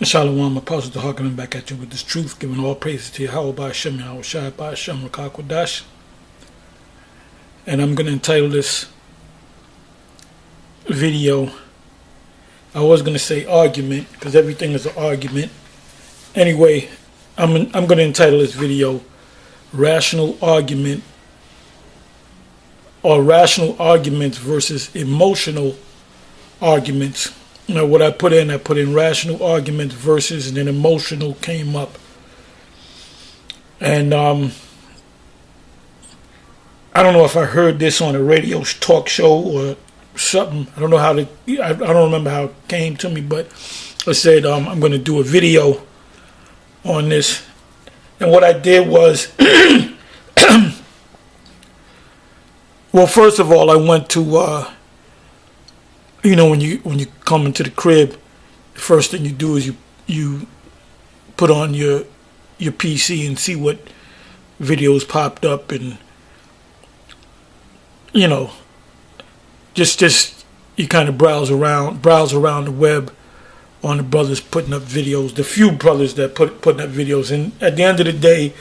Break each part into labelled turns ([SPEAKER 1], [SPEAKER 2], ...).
[SPEAKER 1] Shalom, Apostle to hearkening back at you with this truth, giving all praises to Yahweh by Hashem, Yahweh Shai by Hashem, Rakakwadash. And I'm going to entitle this video, I was going to say argument, because everything is an argument. Anyway, I'm going to entitle this video, Rational Argument, or Rational Arguments versus Emotional Arguments. Now, what I put in rational arguments versus, and then emotional came up. And I don't know if I heard this on a radio talk show or something. I don't know how to, I don't remember how it came to me, but I said I'm going to do a video on this. And what I did was, well, first of all, I went to, you know, when you come into the crib, the first thing you do is you put on your PC and see what videos popped up, and you know, just you kind of browse around the web on the brothers putting up videos, the few brothers that putting up videos, and at the end of the day,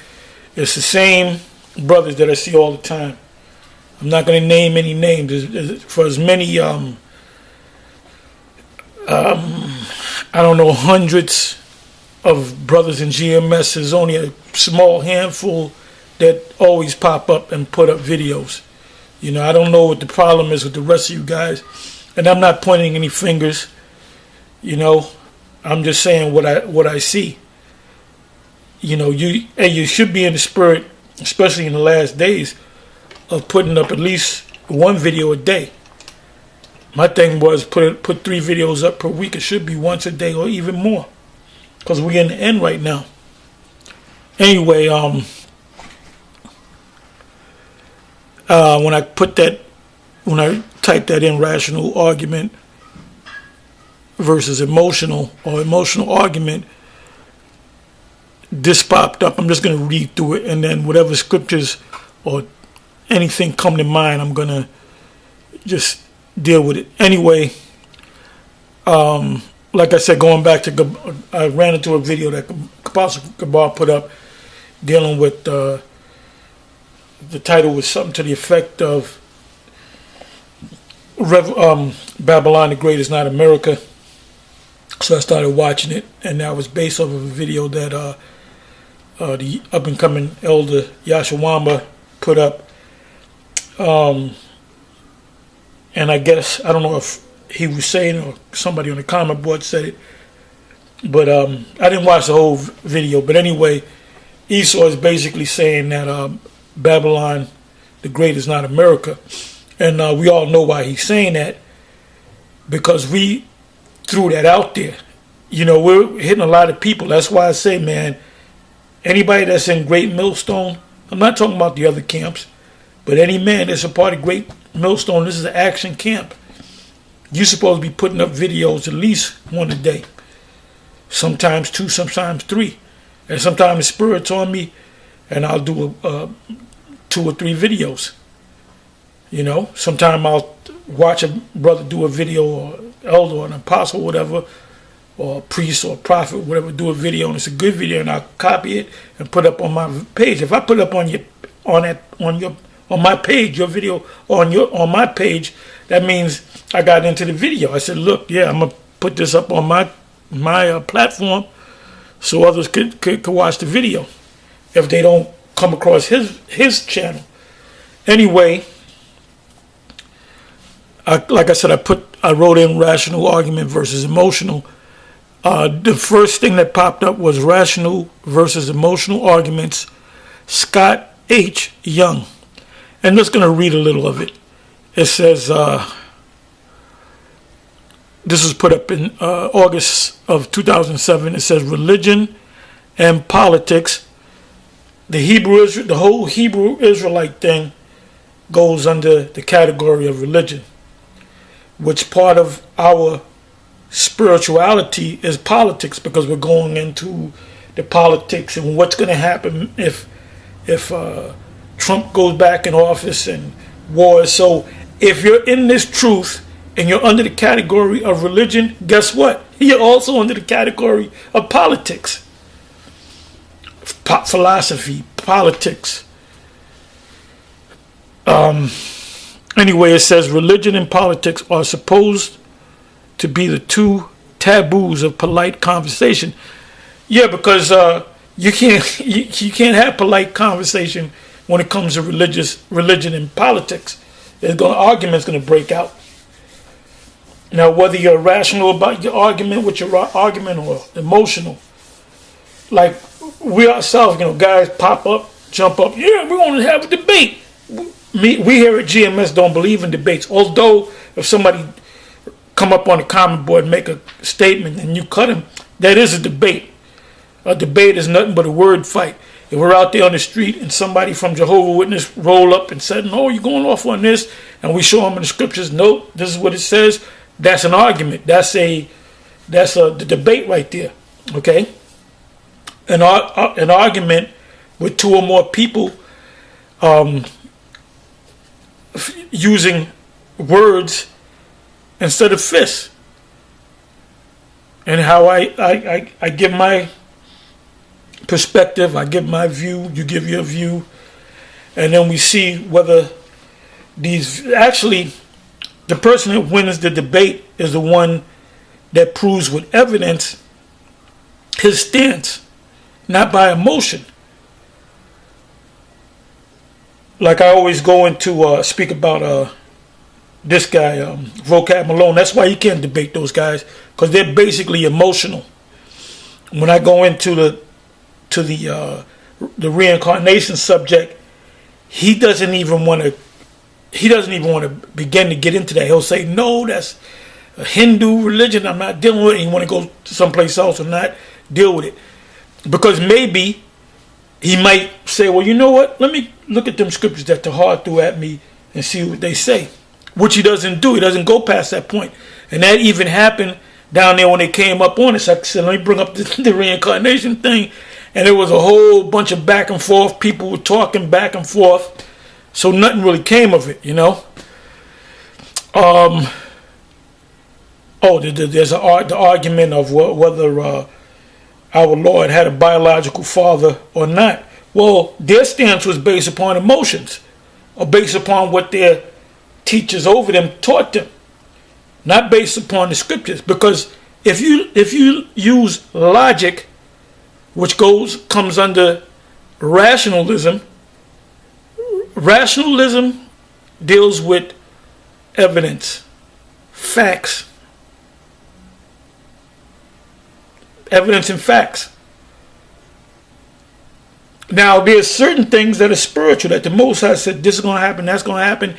[SPEAKER 1] it's the same brothers that I see all the time. I'm not going to name any names. For as many I don't know, hundreds of brothers in GMS. There's only a small handful that always pop up and put up videos. You know, I don't know what the problem is with the rest of you guys, and I'm not pointing any fingers. You know, I'm just saying what I see. You know, you should be in the spirit, especially in the last days, of putting up at least one video a day. My thing was put 3 videos up per week. It should be once a day or even more, because we're in the end right now. Anyway, when I typed that in, rational argument versus emotional, or emotional argument, this popped up. I'm just going to read through it, and then whatever scriptures or anything come to mind, I'm going to just deal with it. Anyway, like I said, going back to, I ran into a video that Apostle Gabar put up dealing with, the title was something to the effect of Babylon the Great is not America. So I started watching it, and that was based off of a video that the up-and-coming elder Yashawamba put up. And I guess, I don't know if he was saying or somebody on the comment board said it, but I didn't watch the whole video. But anyway, Esau is basically saying that Babylon the Great is not America. And we all know why he's saying that, because we threw that out there. You know, we're hitting a lot of people. That's why I say, man, anybody that's in Great Millstone, I'm not talking about the other camps, but any man that's a part of Great Millstone, this is an action camp. You're supposed to be putting up videos at least one a day. Sometimes 2, sometimes 3. And sometimes the Spirit's on me, and I'll do 2 or 3 videos. You know, sometimes I'll watch a brother do a video, or elder or an apostle, whatever, or a priest or a prophet, whatever, do a video, and it's a good video, and I'll copy it and put up on my page. If I put up on my page, your video on my page, that means I got into the video. I said, look, yeah, I'm gonna put this up on my platform so others could watch the video if they don't come across his channel. Anyway, like I said, I wrote in rational argument versus emotional. The first thing that popped up was rational versus emotional arguments, Scott H. Young. And I'm just going to read a little of it. It says, this was put up in August of 2007. It says, religion and politics, the whole Hebrew Israelite thing goes under the category of religion, which part of our spirituality is politics, because we're going into the politics and what's going to happen if Trump goes back in office and wars. So if you're in this truth and you're under the category of religion, guess what? you're also under the category of politics, philosophy, politics. Anyway, it says religion and politics are supposed to be the two taboos of polite conversation. Yeah, because you can't have polite conversation when it comes to religion and politics. Argument's going to break out. Now, whether you're rational about your argument with your argument or emotional, like we ourselves, guys pop up, jump up. Yeah, we want to have a debate. We here at GMS don't believe in debates. Although if somebody come up on the comment board and make a statement and you cut him, that is a debate. A debate is nothing but a word fight. If we're out there on the street and somebody from Jehovah's Witness roll up and said, "No, you're going off on this," and we show them in the scriptures, "No, this is what it says," that's an argument. That's the debate right there. Okay, an argument with two or more people using words instead of fists. And how I give my perspective, I give my view, you give your view, and then we see whether actually the person that wins the debate is the one that proves with evidence his stance, not by emotion. Like I always go into speak about this guy, Vocab Malone. That's why you can't debate those guys, because they're basically emotional. When I go into the reincarnation subject, he doesn't even want to begin to get into that. He'll say, "No, that's a Hindu religion. I'm not dealing with it." And he want to go to someplace else and not deal with it, because maybe he might say, "Well, you know what? Let me look at them scriptures that Tahar threw at me and see what they say," which he doesn't do. He doesn't go past that point. And that even happened down there when they came up on it. So I said, let me bring up the reincarnation thing. And there was a whole bunch of back and forth. People were talking back and forth. So nothing really came of it, There's the argument of whether our Lord had a biological father or not. Well, their stance was based upon emotions, or based upon what their teachers over them taught them, not based upon the scriptures. Because if you use logic, which comes under rationalism deals with evidence, facts, evidence and facts. Now, there's certain things that are spiritual, that the Most High said, this is going to happen, that's going to happen,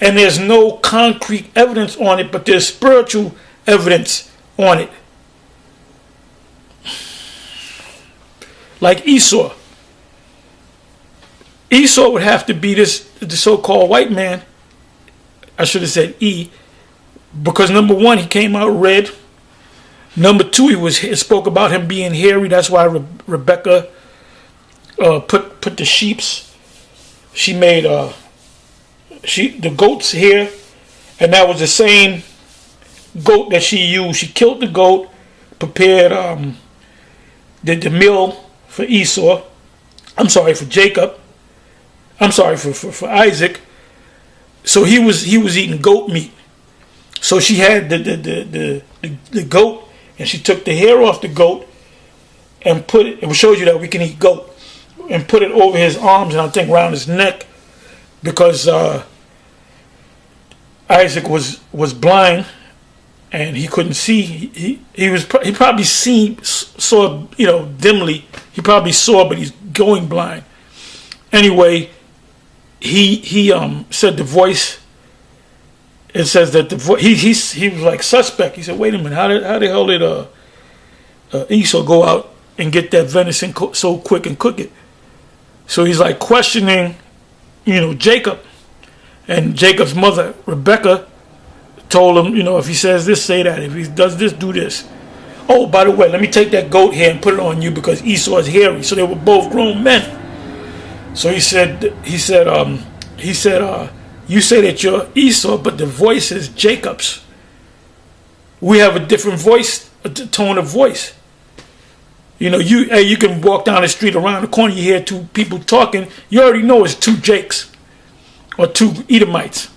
[SPEAKER 1] and there's no concrete evidence on it, but there's spiritual evidence on it. Like Esau. Esau would have to be the so-called white man. I should have said E, because number one, he came out red. Number two, it spoke about him being hairy. That's why Rebecca put the sheep's. She made the goat's hair, and that was the same goat that she used. She killed the goat, prepared the meal for Esau. I'm sorry, for Jacob. I'm sorry for Isaac. So he was eating goat meat. So she had the goat, and she took the hair off the goat and put it. It shows you that we can eat goat. And put it over his arms and I think around his neck, because Isaac was blind and he couldn't see. He probably saw dimly. He probably saw, but he's going blind. Anyway, he said the voice. It says that the voice. He was like suspect. He said, "Wait a minute, how the hell did Esau go out and get that venison so quick and cook it?" So he's like questioning, Jacob. And Jacob's mother, Rebecca, told him, if he says this, say that. If he does this, do this. Oh, by the way, let me take that goat hair and put it on you because Esau is hairy. So they were both grown men. So he said, you say that you're Esau, but the voice is Jacob's. We have a different voice tone of voice. You know, you can walk down the street around the corner, you hear two people talking, you already know it's two Jakes or two Edomites.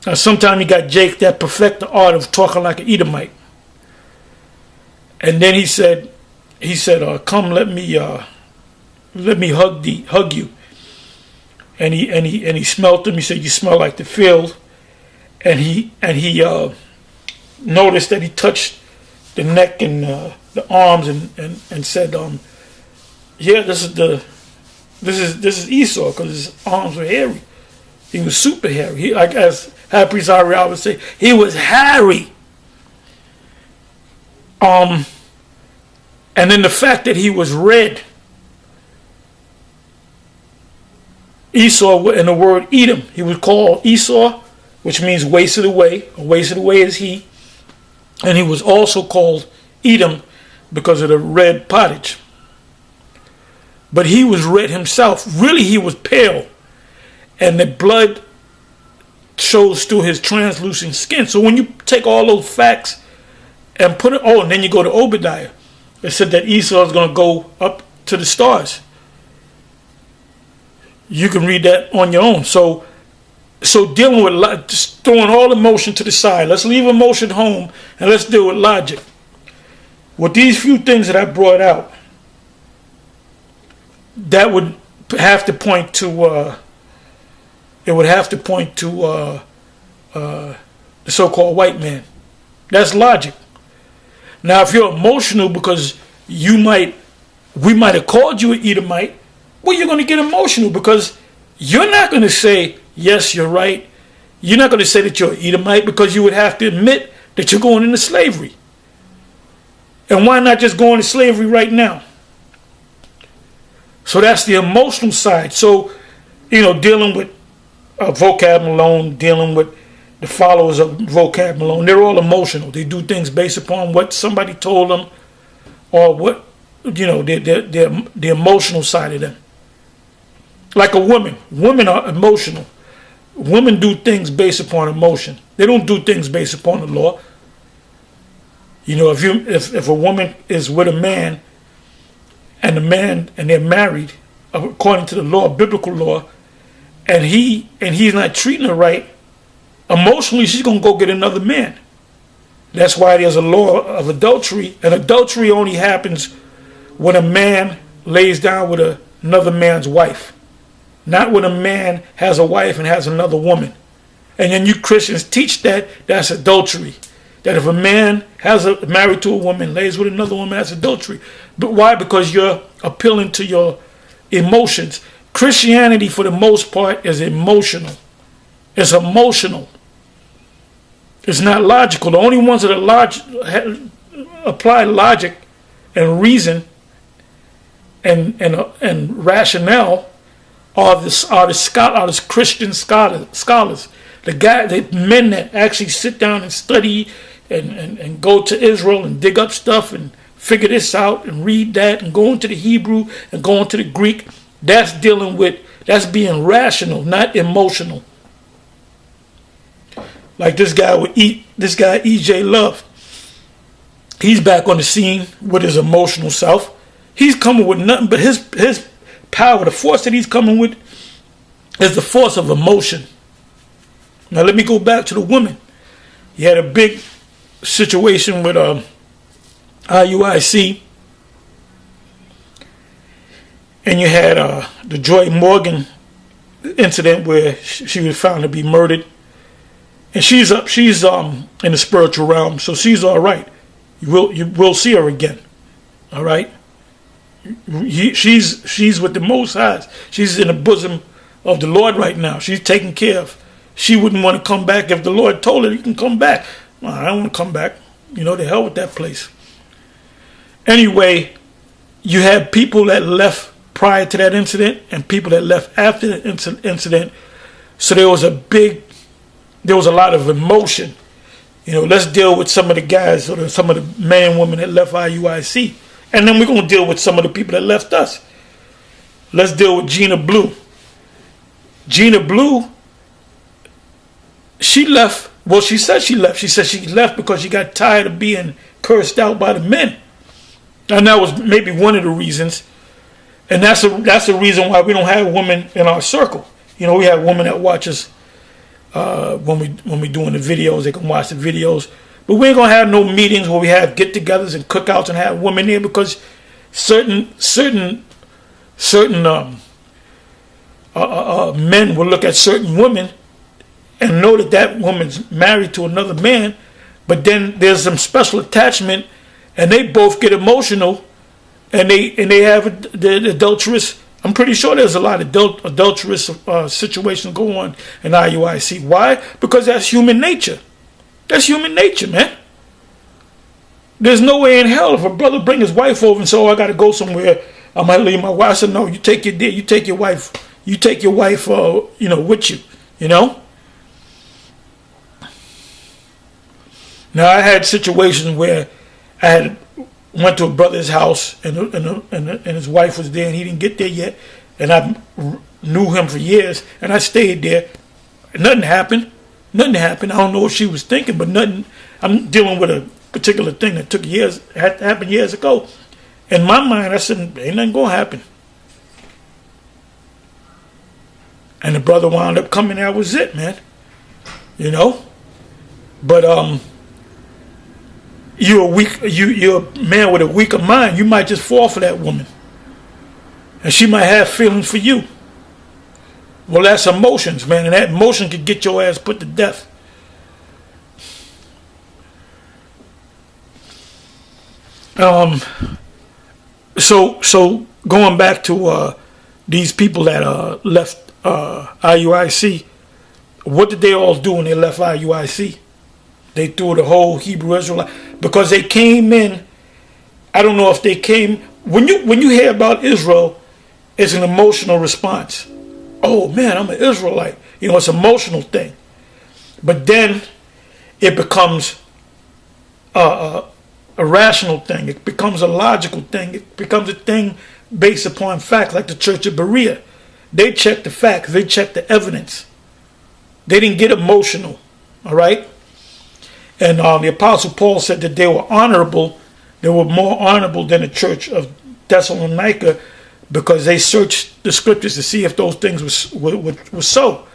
[SPEAKER 1] Now, sometimes you got Jake that perfect the art of talking like an Edomite. And then he said, "Come, let me hug you." And he smelled him. He said, "You smell like the field." And he noticed that he touched the neck and the arms and said, "Yeah, this is Esau, because his arms were hairy. He was super hairy. He, like as High Priest Ariel would say, he was hairy." And then the fact that he was red. Esau, in the word Edom, he was called Esau, which means wasted away. Wasted away is he. And he was also called Edom because of the red pottage. But he was red himself. Really, he was pale. And the blood shows through his translucent skin. So when you take all those facts and put it, and then you go to Obadiah. It said that Esau is going to go up to the stars. You can read that on your own. So dealing with, just throwing all emotion to the side. Let's leave emotion home and let's deal with logic. With these few things that I brought out, that would have to point to, the so-called white man. That's logic. Now, if you're emotional because we might have called you an Edomite, well, you're going to get emotional because you're not going to say, yes, you're right. You're not going to say that you're an Edomite because you would have to admit that you're going into slavery. And why not just go into slavery right now? So that's the emotional side. So, dealing with Vocab Malone, dealing with the followers of Vocab Malone, they're all emotional. They do things based upon what somebody told them or what, the emotional side of them. Like a woman. Women are emotional. Women do things based upon emotion. They don't do things based upon the law. If a woman is with a man and they're married according to the law, biblical law, and he's not treating her right, emotionally she's going to go get another man. That's why there's a law of adultery, and adultery only happens when a man lays down with another man's wife, not when a man has a wife and has another woman. And then you Christians teach that that's adultery. That if a man married to a woman, lays with another woman, that's adultery. But why? Because you're appealing to your emotions. Christianity, for the most part, is emotional. It's emotional. It's not logical. The only ones that are apply logic and reason and rationale are the Christian scholars. The men that actually sit down and study and go to Israel and dig up stuff and figure this out and read that and go into the Hebrew and go into the Greek. That's being rational, not emotional. Like this guy E.J. Love. He's back on the scene with his emotional self. He's coming with nothing but his power. The force that he's coming with is the force of emotion. Now let me go back to the women. You had a big situation with IUIC. And you had the Joy Morgan incident where she was found to be murdered. And she's in the spiritual realm, so she's all right. You will see her again. All right? She's with the Most High. She's in the bosom of the Lord right now. She's taken care of. She wouldn't want to come back if the Lord told her you can come back. Well, I don't want to come back. The hell with that place. Anyway, you had people that left prior to that incident and people that left after the incident. So there was a lot of emotion. Let's deal with some of the guys or some of the men and women that left IUIC. And then we're going to deal with some of the people that left us. Let's deal with Gina Blue. Gina Blue, she left Well, she said she left. She said she left because she got tired of being cursed out by the men. And that was maybe one of the reasons. And that's the reason why we don't have women in our circle. You know, we have women that watch us when we doing the videos. They can watch the videos. But we ain't going to have no meetings where we have get-togethers and cookouts and have women there, because certain men will look at certain women and know that woman's married to another man, but then there's some special attachment, and they both get emotional, and they have the adulterous. I'm pretty sure there's a lot of adulterous situations going on in IUIC. Why? Because that's human nature. That's human nature, man. There's no way in hell if a brother bring his wife over and say, "Oh, I got to go somewhere, I might leave my wife." I said, "No, you take your wife, with you, you know." Now, I had situations where I went to a brother's house and his wife was there and he didn't get there yet, and I knew him for years and I stayed there. Nothing happened. I don't know what she was thinking, but nothing. I'm dealing with a particular thing that took years, happened years ago. In my mind, I said, ain't nothing gonna happen. And the brother wound up coming. That was it, man. You know. But you're a man with a weaker mind. You might just fall for that woman, and she might have feelings for you. Well, that's emotions, man, and that emotion could get your ass put to death. So going back to these people that left IUIC, what did they all do when they left IUIC? They threw the whole Hebrew Israelite, because they came in. I don't know if they came when you hear about Israel, it's an emotional response. Oh man, I'm an Israelite. You know, it's an emotional thing. But then it becomes a rational thing. It becomes a logical thing. It becomes a thing based upon facts, like the Church of Berea. They checked the facts. They checked the evidence. They didn't get emotional. All right? And the Apostle Paul said that they were honorable. They were more honorable than the Church of Thessalonica, because they searched the scriptures to see if those things were so.